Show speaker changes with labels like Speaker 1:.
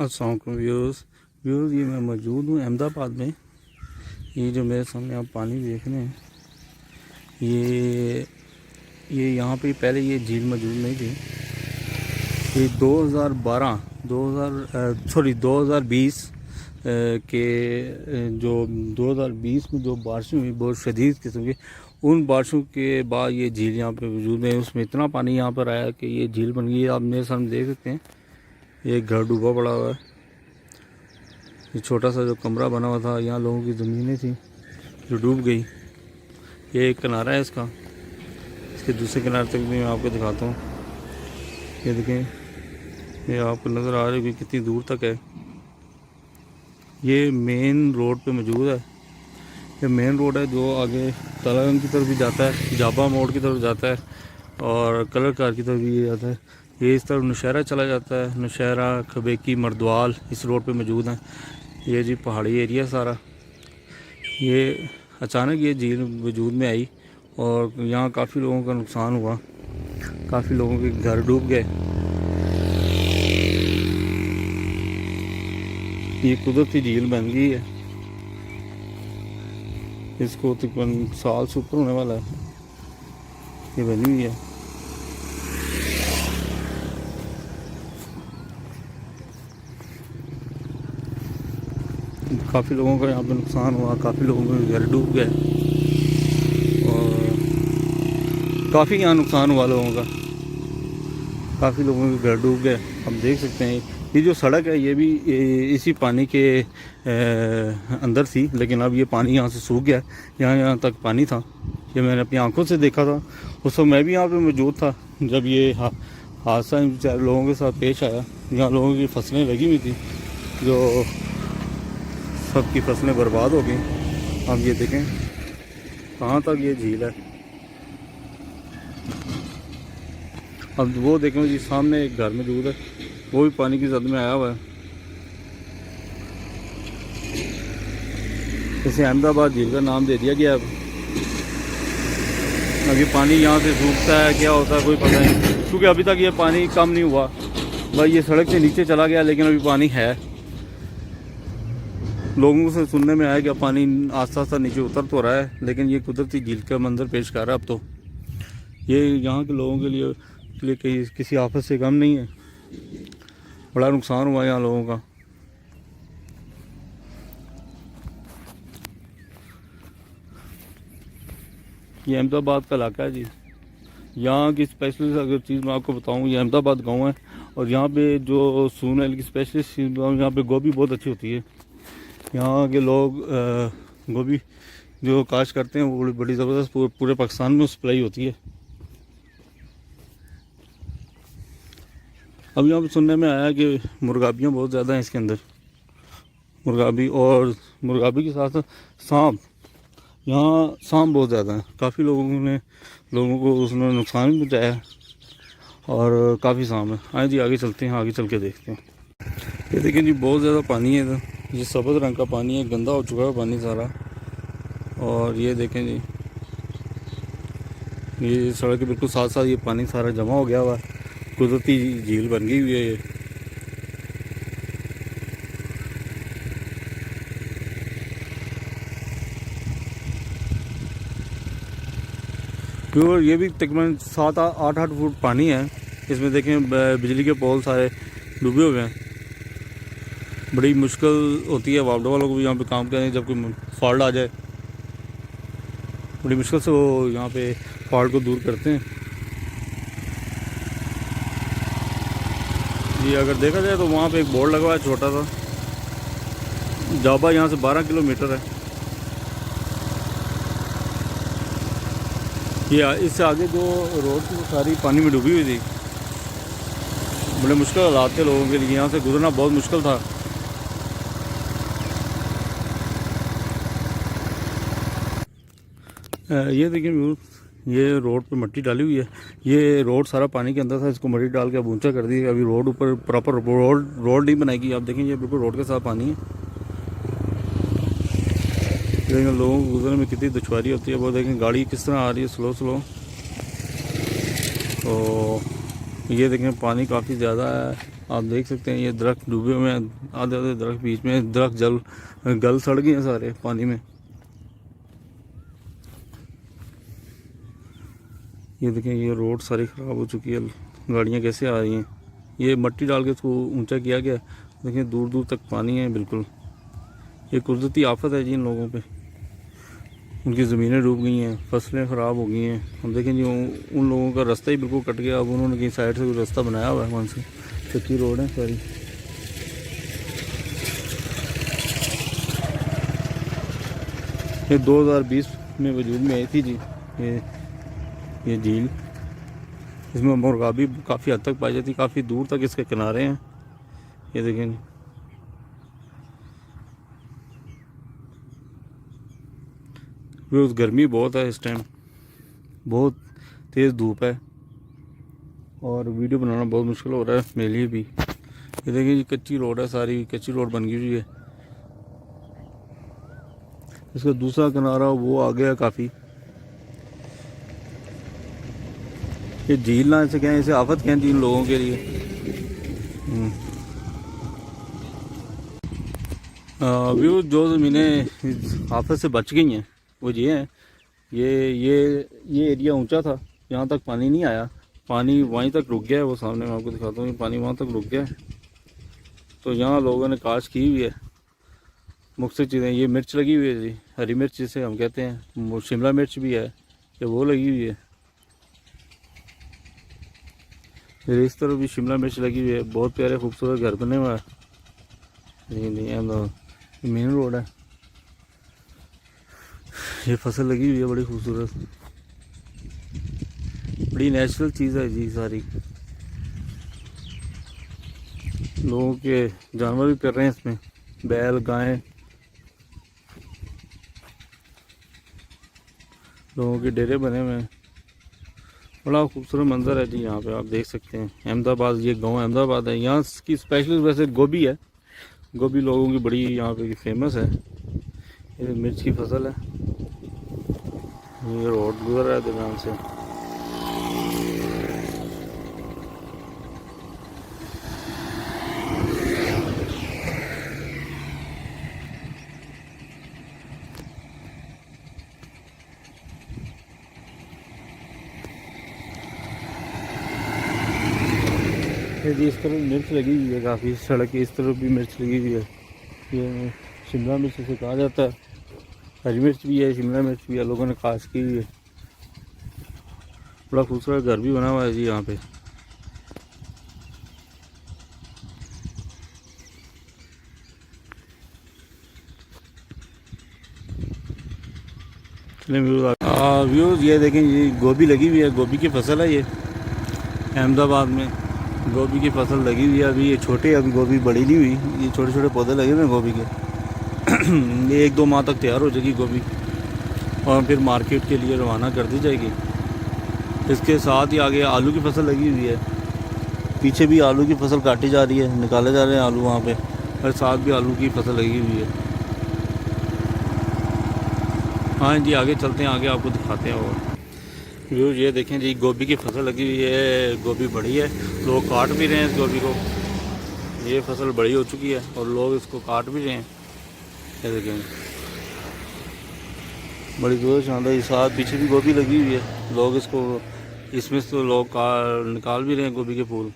Speaker 1: अस्सलाम वालेकुम व्यूअर्स, ये मैं मौजूद हूँ अहमदाबाद में। ये जो मेरे सामने आप पानी देख रहे हैं, ये यहाँ पे पहले ये झील मौजूद नहीं थी। ये 2020 के जो 2020 में जो बारिशें हुई बहुत शदीद किस्म की, उन बारिशों के बाद ये झील यहाँ पे वजूद में। उसमें इतना पानी यहाँ पर आया कि ये झील बन गई है। आप मेरे सामने देख सकते हैं, ये घर डूबा पड़ा हुआ है। ये छोटा सा जो कमरा बना हुआ था, यहाँ लोगों की ज़मीनें थी जो डूब गई। ये एक किनारा है इसका, इसके दूसरे किनारे तक भी मैं आपको दिखाता हूँ। ये देखें, ये आपको नज़र आ रही है कितनी दूर तक है। ये मेन रोड पे मौजूद है। ये मेन रोड है जो आगे तलागंज की तरफ भी जाता है, जाबा मोड़ की तरफ जाता है और कलर कार की तरफ भी ये जाता है। ये इस तरफ नौशहरा चला जाता है। नौशहरा, खबेकी, मर्दवाल इस रोड पे मौजूद हैं। ये जी पहाड़ी एरिया सारा। ये अचानक ये झील वजूद में आई और यहाँ काफ़ी लोगों का नुकसान हुआ, काफ़ी लोगों के घर डूब गए। ये कुदरती झील बन गई है। इसको तकरीबन साल से ऊपर होने वाला है, ये बनी हुई है। काफ़ी लोगों का यहाँ पे नुकसान हुआ, काफ़ी लोगों के घर डूब गए और काफ़ी यहाँ नुकसान हुआ लोगों का, काफ़ी लोगों के घर डूब गए। हम देख सकते हैं ये जो सड़क है ये भी इसी पानी के अंदर थी, लेकिन अब ये पानी यहाँ से सूख गया। यहाँ तक पानी था, ये मैंने अपनी आंखों से देखा था। उस वक्त मैं भी यहाँ पे मौजूद था जब ये हादसा लोगों के साथ पेश आया। यहाँ लोगों की फसलें लगी हुई थी, जो सबकी फसलें बर्बाद हो गई। अब ये देखें कहाँ तक ये झील है। अब वो देखें जी, सामने एक घर मौजूद है, वो भी पानी की जद में आया हुआ है। इसे अहमदाबाद झील का नाम दे दिया गया। अब ये पानी यहाँ से सूखता है, क्या होता है कोई पता नहीं, क्योंकि अभी तक ये पानी कम नहीं हुआ। भाई ये सड़क से नीचे चला गया, लेकिन अभी पानी है। लोगों से सुनने में आया कि पानी आस्ता आस्ता नीचे उतर तो रहा है, लेकिन ये कुदरती झील का मंजर पेश कर रहा है। अब तो ये यहाँ के लोगों के लिए किसी आफत से कम नहीं है। बड़ा नुकसान हुआ यहाँ लोगों का। ये अहमदाबाद का इलाका है जी। यहाँ की स्पेशलिस्ट अगर चीज़ मैं आपको बताऊँ, ये अहमदाबाद गांव है और यहाँ पे जो सूरन की स्पेशलिस्ट चीज़, यहाँ पे गोभी बहुत अच्छी होती है। यहाँ के लोग गोभी जो काश्त करते हैं वो बड़ी ज़बरदस्त पूरे पाकिस्तान में सप्लाई होती है। अब यहाँ पे सुनने में आया कि मुर्गाबियाँ बहुत ज़्यादा हैं इसके अंदर, मुर्गाबी, और मुर्गाबी के साथ सांप, यहाँ सांप बहुत ज़्यादा हैं। काफ़ी लोगों को उसने नुकसान भी पहुँचाया और काफ़ी सांप है। आए जी आगे चलते हैं, आगे चल के देखते हैं। ये देखिए जी, बहुत ज़्यादा पानी है इधर। ये सफ़ेद रंग का पानी है, गंदा हो चुका है पानी सारा। और ये देखें जी, ये सड़क के बिल्कुल साथ साथ ये पानी सारा जमा हो गया हुआ है। कुदरती झील बन गई हुई है ये। और ये भी तकरीबन 7-8 फुट पानी है इसमें। देखें बिजली के पोल सारे डूबे हुए हैं। बड़ी मुश्किल होती है वापडा वालों को भी यहाँ पे काम करने, जब कोई फॉल्ट आ जाए बड़ी मुश्किल से वो यहाँ पे फॉल्ट को दूर करते हैं। ये अगर देखा जाए तो वहाँ पे एक बोर्ड लगा हुआ है छोटा सा, जाबा यहाँ से 12 किलोमीटर है। ये इससे आगे जो रोड थी वो सारी पानी में डूबी हुई थी। बड़े मुश्किल हालात थे लोगों के लिए, यहाँ से गुजरना बहुत मुश्किल था। ये देखिए, ये रोड पे मिट्टी डाली हुई है। ये रोड सारा पानी के अंदर था, इसको मिट्टी डाल के अब ऊंचा कर दी। अभी रोड ऊपर प्रॉपर रोड नहीं बनाएगी। आप देखें ये बिल्कुल रोड के साथ पानी है, लेकिन लोगों को गुजरने में कितनी दुश्वारी होती है। वो देखें गाड़ी किस तरह आ रही है स्लो। तो ये देखें पानी काफ़ी ज़्यादा है। आप देख सकते हैं ये दरख्त डूबे हुए हैं, आधे आधे दरख्त, बीच में दरख्त गल सड़ गए हैं सारे पानी में। ये देखें ये रोड सारी ख़राब हो चुकी है, गाड़ियाँ कैसे आ रही हैं। ये मट्टी डाल के इसको ऊंचा किया गया, देखें दूर दूर तक पानी है बिल्कुल। ये कुदरती आफत है जी इन लोगों पे। उनकी ज़मीनें डूब गई हैं, फसलें ख़राब हो गई हैं। हम देखें जी उन लोगों का रास्ता ही बिल्कुल कट गया। अब उन्होंने कहीं साइड से कोई रास्ता बनाया हुआ है, वहाँ से कच्ची रोड है सारी। ये 2020 में वजूद में आई थी जी ये झील। इसमें मुर्गा भी काफ़ी हद तक पाई जाती, काफ़ी दूर तक इसके किनारे हैं। ये देखें गर्मी बहुत है इस टाइम, बहुत तेज़ धूप है और वीडियो बनाना बहुत मुश्किल हो रहा है मेरे लिए भी। ये देखिए जी कच्ची रोड है, सारी कच्ची रोड बन गई हुई है। इसका दूसरा किनारा वो आ गया काफ़ी। ये झील ना इसे कहें, इसे आफत कहें इन लोगों के लिए। व्यू जो ज़मीनें आफत से बच गई हैं वो ये हैं। ये एरिया ऊंचा था, यहाँ तक पानी नहीं आया, पानी वहीं तक रुक गया है। वो सामने मैं आपको दिखाता हूँ, पानी वहाँ तक रुक गया है। तो यहाँ लोगों ने काश की हुई है मुख्तलिफ चीज़ें। ये मिर्च लगी हुई है जी, हरी मिर्च जिसे हम कहते हैं, शिमला मिर्च भी है, ये वो लगी हुई है। फिर इस तरफ भी शिमला मिर्च लगी हुई है। बहुत प्यारे खूबसूरत घर बने हुआ है। नहीं मेन रोड है। ये फसल लगी हुई है बड़ी खूबसूरत, बड़ी नेचुरल चीज़ है जी सारी। लोगों के जानवर भी कर रहे हैं इसमें, बैल गायें, लोगों के डेरे बने हुए हैं। बड़ा खूबसूरत मंजर है जी यहाँ पे, आप देख सकते हैं। अहमदाबाद, ये गांव अहमदाबाद है। यहाँ की स्पेशलिस्ट वैसे गोभी है, गोभी लोगों की बड़ी यहाँ पे फेमस है। ये मिर्च की फसल है। ये रोड गुजर रहा है दरम्यान से। ये जी इस तरफ मिर्च लगी हुई है काफ़ी, सड़क की इस तरफ भी मिर्च लगी हुई है। ये शिमला मिर्च से कहा जाता है, हरी मिर्च भी है, शिमला मिर्च भी है, लोगों ने खास की हुई है। बड़ा खूबसूरत घर भी बना हुआ है जी यहाँ पे। व्यूज़ ये देखें, ये गोभी लगी हुई है, गोभी की फसल है ये। अहमदाबाद में गोभी की फसल लगी हुई है। अभी ये छोटे, अभी गोभी बड़ी नहीं हुई, ये छोटे छोटे पौधे लगे हुए हैं गोभी के। ये 1-2 माह तक तैयार हो जाएगी गोभी और फिर मार्केट के लिए रवाना कर दी जाएगी। इसके साथ ही आगे आलू की फसल लगी हुई है, पीछे भी आलू की फसल काटी जा रही है, निकाले जा रहे हैं आलू वहाँ पे, और साथ भी आलू की फसल लगी हुई है। हाँ जी आगे चलते हैं, आगे आपको दिखाते हैं। और व्यूज़ ये देखें जी, गोभी की फसल लगी हुई है, गोभी बड़ी है, लोग काट भी रहे हैं इस गोभी को। ये फसल बड़ी हो चुकी है और लोग इसको काट भी रहे हैं। ये देखें बड़ी दूर शानदार। साथ पीछे भी गोभी लगी हुई है, लोग इसको इसमें से तो लोग निकाल भी रहे हैं गोभी के फूल।